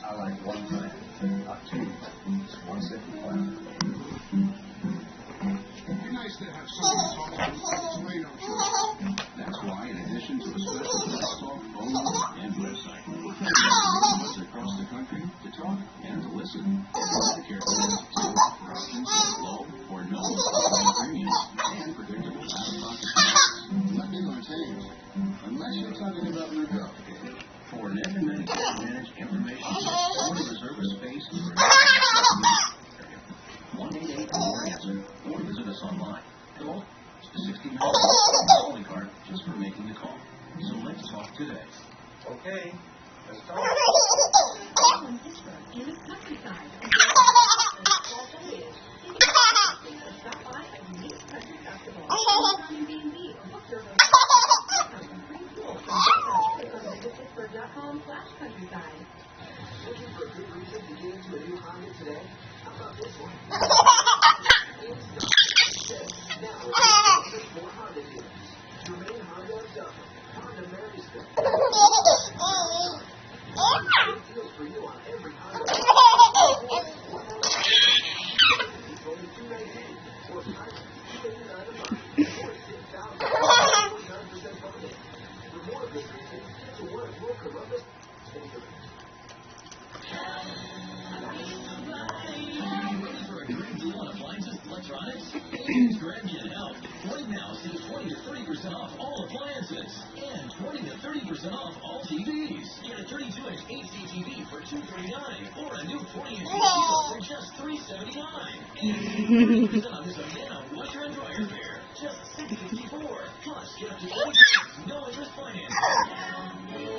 I like one plan, not two. It's one simple plan. It'd be nice to have someone to talk to who's way no choice. That's why, in addition to a special Let's Talk phone and website, we're connecting across the country to talk and to listen. Medicare plans, too, for options with low or no premiums and predictable out-of-pocket costs. Nothing gonna change. Unless you're talking about new girl. For net and Medicare Advantage information, or to reserve a space for 188 or answer, or visit us online. Call the 60-minute calling card just for making the call. So let's talk today. Okay, let's talk. In Pittsburgh, in the countryside. Stop by a unique country festival. On B&B or book your hotel. Free tools from Pittsburgh.com/countryside. Looking for a good reason to get into a new Honda today? How about this one? Now, there's more Honda dealers. Germain Honda of Dublin, Honda Marysville. Great deals for you on every Honda. It's only $219 or $289 a month. 46,000, 49% funded. For more good reason, get to one of your Columbus. Ready for a great deal on appliances and electronics? Ames Greg can help. Right now, save 20 to 30% off all appliances and 20 to 30% off all TVs. Get a 32-inch HD TV for $239 or a new 20-inch TV for just $379. And 30% on this amazing